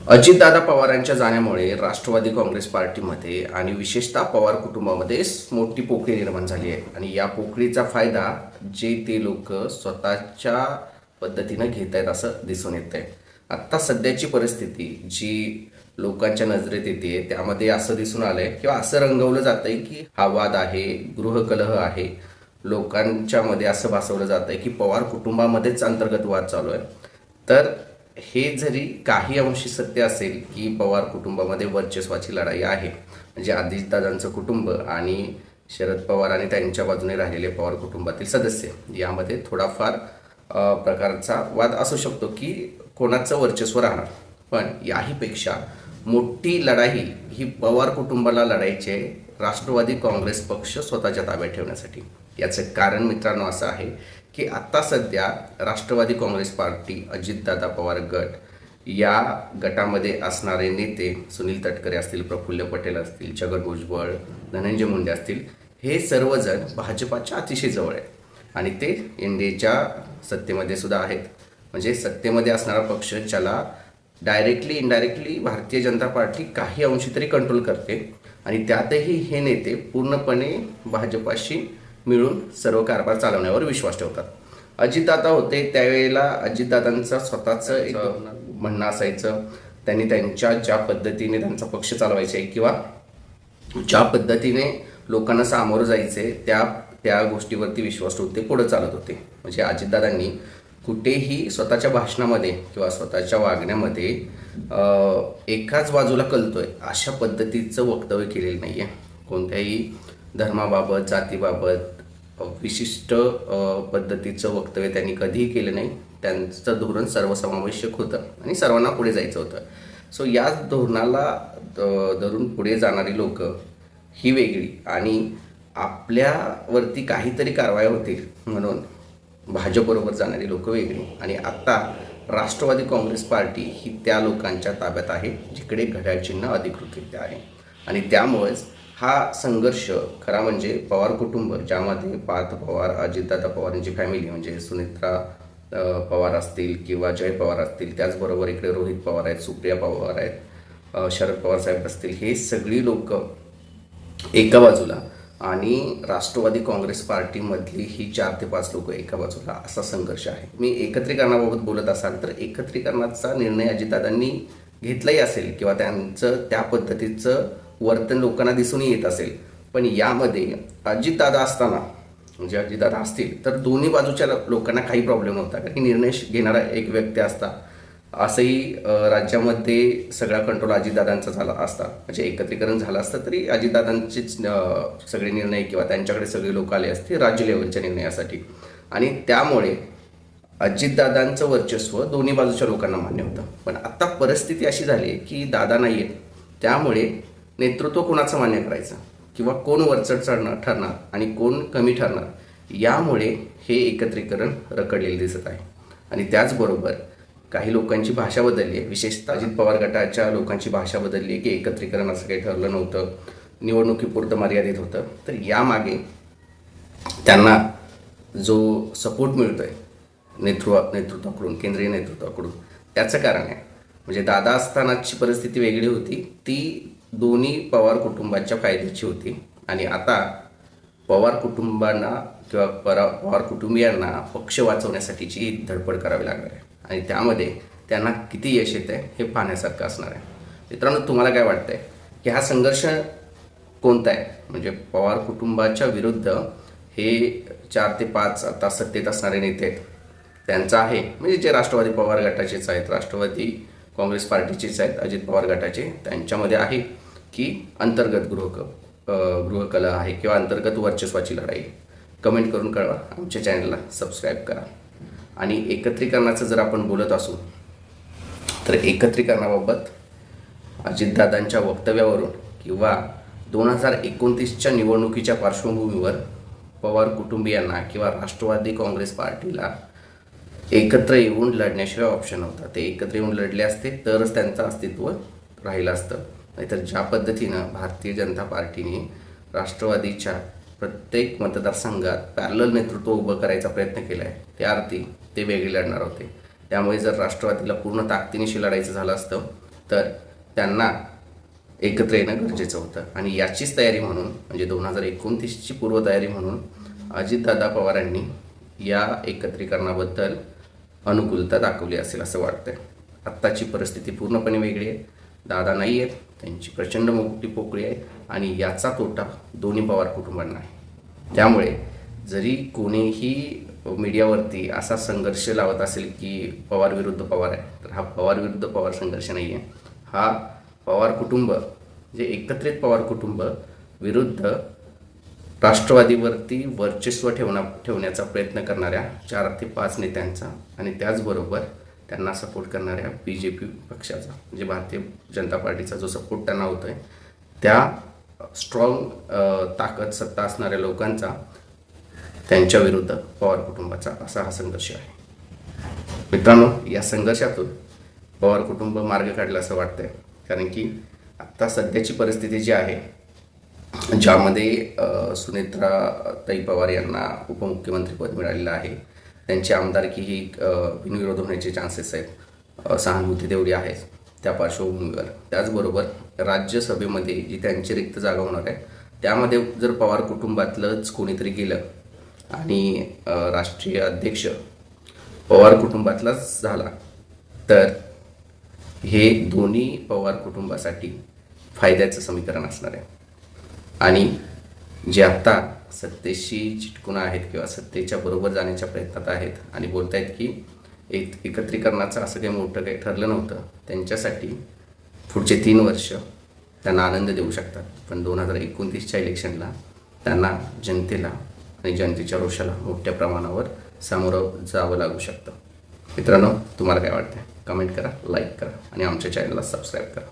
अजितदादा पवारांच्या जाण्यामुळे राष्ट्रवादी काँग्रेस पार्टीमध्ये आणि विशेषतः पवार कुटुंबामध्ये मोठी पोकळी निर्माण झाली आहे आणि या पोकळीचा फायदा जे ते लोक स्वतःच्या पद्धतीनं घेत आहेत असं दिसून येत आहे. आत्ता सध्याची परिस्थिती जी लोकांच्या नजरेत येते त्यामध्ये असं दिसून आलंय किंवा असं रंगवलं जातंय की हा वाद आहे, गृहकलह आहे. लोकांच्या मध्ये असं भासवलं जातंय की पवार कुटुंबामध्येच अंतर्गत वाद चालू आहे. तर हे जरी काही अंशी सत्य असेल की पवार कुटुंबामध्ये वर्चस्वाची लढाई आहे, म्हणजे अजितदादांचं कुटुंब आणि शरद पवार आणि त्यांच्या बाजूने राहिलेले पवार कुटुंबातील सदस्य यामध्ये थोडाफार प्रकारचा वाद असू शकतो की कोणाचं वर्चस्व राहणार. पण याहीपेक्षा मोठी लढाई ही पवार कुटुंबाला लढायची आहे राष्ट्रवादी काँग्रेस पक्ष स्वतःच्या ताब्यात ठेवण्यासाठी. याचं कारण मित्रांनो असं आहे की आत्ता सध्या राष्ट्रवादी काँग्रेस पार्टी, अजितदादा पवार गट या गटामध्ये असणारे नेते सुनील तटकरे असतील, प्रफुल्ल पटेल असतील, छगन भुजबळ, धनंजय मुंडे असतील, हे सर्वजण भाजपाच्या अतिशय जवळ आहेत आणि ते इंडियाच्या सत्तेमध्ये सुद्धा आहेत. म्हणजे सत्तेमध्ये असणारा पक्ष ज्याला directly indirectly Bharatiya Janata party काही अंशी तरी कंट्रोल करते आणि त्यातही हे नेते पूर्णपणे भाजपाशी मिळून सर्व कारभार चालवण्यावर विश्वास ठेवतात. अजितदादा होते त्यावेळेला अजितदादांचं स्वतःचं एक म्हणणं असायचं. त्यांनी त्यांच्या ज्या पद्धतीने त्यांचा पक्ष चालवायचे किंवा ज्या पद्धतीने लोकांना सामोरं जायचे त्या त्या गोष्टीवरती विश्वास ठेवून ते पुढे चालत होते. म्हणजे अजितदादांनी कुठेही स्वतःच्या भाषणामध्ये किंवा स्वतःच्या वागण्यामध्ये एकाच बाजूला कलतोय अशा पद्धतीचं वक्तव्य केलेलं नाही आहे. कोणत्याही धर्माबाबत, जातीबाबत विशिष्ट पद्धतीचं वक्तव्य त्यांनी कधीही केलं नाही. त्यांचं धोरण सर्वसमावेशक होतं आणि सर्वांना पुढे जायचं होतं. सो या धोरणाला धरून पुढे जाणारी लोक ही वेगळी आणि आपल्यावरती काहीतरी कारवाई होतील म्हणून भाजपबरोबर जाणारी लोक वेगळी. आणि आत्ता राष्ट्रवादी काँग्रेस पार्टी ही त्या लोकांच्या ताब्यात आहे जिकडे घड्याळ चिन्ह अधिकृतरित्या आहे आणि त्यामुळेच हा संघर्ष खरा म्हणजे पवार कुटुंब, ज्यामध्ये पार्थ पवार, अजितदादा पवार यांची फॅमिली म्हणजे सुनित्रा पवार असतील किंवा जय पवार असतील, त्याचबरोबर इकडे रोहित पवार आहेत, सुप्रिया पवार आहेत, शरद पवार साहेब असतील, हे सगळी लोक एका बाजूला आणि राष्ट्रवादी काँग्रेस पार्टीमधली ही 4 ते 5 लोक एका बाजूला, असा संघर्ष आहे. मी एकत्रीकरणाबाबत बोलत असाल तर एकत्रीकरणाचा निर्णय अजितदादांनी घेतलाही असेल किंवा त्यांचं त्या पद्धतीचं वर्तन लोकांना दिसूनही येत असेल. पण यामध्ये अजितदादा असताना म्हणजे अजितदादा असतील तर दोन्ही बाजूच्या लोकांना काही प्रॉब्लेम नव्हता, कारण की निर्णय घेणारा एक व्यक्ती असता. असंही राज्यामध्ये सगळा कंट्रोल अजितदादांचा झाला असता, म्हणजे एकत्रीकरण झालं असतं तरी अजितदादांचेच सगळे निर्णय किंवा त्यांच्याकडे सगळे लोक आले असते राज्य लेवलच्या निर्णयासाठी आणि त्यामुळे अजितदादांचं वर्चस्व दोन्ही बाजूच्या लोकांना मान्य होतं. पण आत्ता परिस्थिती अशी झाली आहे की दादा नाही आहे, त्यामुळे नेतृत्व कोणाचं मान्य करायचं किंवा कोण वरचढ ठरणार आणि कोण कमी ठरणार, यामुळे हे एकत्रीकरण रखडलेलं दिसत आहे. आणि त्याचबरोबर काही लोकांची भाषा बदलली आहे, विशेषतः अजित पवार गटाच्या लोकांची भाषा बदलली आहे की एकत्रीकरण असं काही ठरलं नव्हतं, निवडणुकीपुरतं मर्यादित होतं. तर यामागे त्यांना जो सपोर्ट मिळतो आहे नेतृत्वाकडून, केंद्रीय नेतृत्वाकडून, त्याचं कारण आहे. म्हणजे दादा असतानाची परिस्थिती वेगळी होती, ती दोन्ही पवार कुटुंबाच्या फायद्याची होती आणि आता पवार कुटुंबांना किंवा पवार कुटुंबियांना पक्ष वाचवण्यासाठीची धडपड करावी लागणार आहे आणि त्यामध्ये त्यांना किती यश येतं आहे हे पाहण्यासारखं असणार आहे. मित्रांनो, तुम्हाला काय वाटतंय की हा संघर्ष कोणता आहे? म्हणजे पवार कुटुंबाच्या विरुद्ध हे 4 ते 5 आता सत्तेत असणारे नेते आहेत त्यांचा आहे, म्हणजे जे राष्ट्रवादी पवार गटाचेच आहेत, राष्ट्रवादी काँग्रेस पार्टीचेच आहेत, अजित पवार गटाचे, त्यांच्यामध्ये आहे की अंतर्गत गृहकलह आहे किंवा अंतर्गत वर्चस्वाची लढाई? कमेंट करून कळवा. आमच्या चॅनलला सबस्क्राईब करा. आणि एकत्रीकरणाचं जर आपण बोलत असू तर एकत्रीकरणाबाबत अजितदादांच्या वक्तव्यावरून किंवा 2029च्या निवडणुकीच्या पार्श्वभूमीवर पवार कुटुंबियांना किंवा राष्ट्रवादी काँग्रेस पार्टीला एकत्र येऊन लढण्याशिवाय ऑप्शन होता. ते एकत्र येऊन लढले असते तरच त्यांचं अस्तित्व राहिलं असतं. नाहीतर ज्या पद्धतीनं भारतीय जनता पार्टीने राष्ट्रवादीच्या प्रत्येक मतदारसंघात पॅरलल नेतृत्व उभं करायचा प्रयत्न केला आहे, त्या अर्थी ते वेगळे लढणार होते. त्यामुळे जर राष्ट्रवादीला पूर्ण ताकदीनिशी लढायचं झालं असतं तर त्यांना एकत्र येणं गरजेचं होतं. आणि याचीच तयारी म्हणून म्हणजे 2029ची पूर्वतयारी म्हणून अजितदादा पवारांनी या एकत्रीकरणाबद्दल अनुकूलता दाखवली असेल असं वाटतंय. आत्ताची परिस्थिती पूर्णपणे वेगळी आहे. दादा नाही आहेत, त्यांची प्रचंड मोठी पोकळी आहे आणि याचा तोटा दोन्ही पवार कुटुंबांना आहे. त्यामुळे जरी कोणीही मीडियावरती असा संघर्ष लावत असेल की पवार विरुद्ध पवार आहे, तर हा पवार विरुद्ध पवार संघर्ष नाही आहे. हा पवार कुटुंब जे एकत्रित पवार कुटुंब विरुद्ध राष्ट्रवादीवरती वर्चस्व ठेवण्याचा प्रयत्न करणाऱ्या 4 ते 5 नेत्यांचा आणि त्याचबरोबर त्यांना सपोर्ट करणाऱ्या BJP पक्षाचा म्हणजे भारतीय जनता पार्टीचा जो सपोर्ट त्यांना होतो आहे त्या स्ट्रॉंग ताकद सत्ता असणाऱ्या लोकांचा त्यांच्या विरुद्ध पवार कुटुंबाचा असा हा संघर्ष आहे. मित्रांनो, या संघर्षातून पवार कुटुंब मार्ग काढला असं वाटतंय. कारण की आत्ता सध्याची परिस्थिती जी आहे ज्यामध्ये सुनेत्राताई पवार यांना उपमुख्यमंत्रीपद मिळालेलं आहे, त्यांची आमदारकी ही बिनविरोध होण्याचे चान्सेस आहेत, सहानुभूती तेवढी आहे त्या पार्श्वभूमीवर. त्याचबरोबर राज्यसभेमध्ये जी त्यांची रिक्त जागा होणार आहे त्यामध्ये जर पवार कुटुंबातलंच कोणीतरी गेलं आणि राष्ट्रीय अध्यक्ष पवार कुटुंबातलाच झाला तर हे दोन्ही पवार कुटुंबासाठी फायद्याचं समीकरण असणार आहे. आणि जे आत्ता सत्तेशी चिटकून आहेत किंवा सत्तेच्या बरोबर जाण्याच्या प्रयत्नात आहेत आणि बोलत आहेत की एकत्रीकरणाचं असं काही मोठं काही ठरलं नव्हतं, त्यांच्यासाठी पुढचे 3 वर्ष त्यांना आनंद देऊ शकतात. पण 2029च्या इलेक्शनला त्यांना जनतेला आणि जनतेच्या रोषाला मोठ्या प्रमाणावर सामोरं जावं लागू शकतं. मित्रांनो, तुम्हाला काय वाटतं? कमेंट करा, लाईक करा आणि आमच्या चॅनलला सबस्क्राईब करा.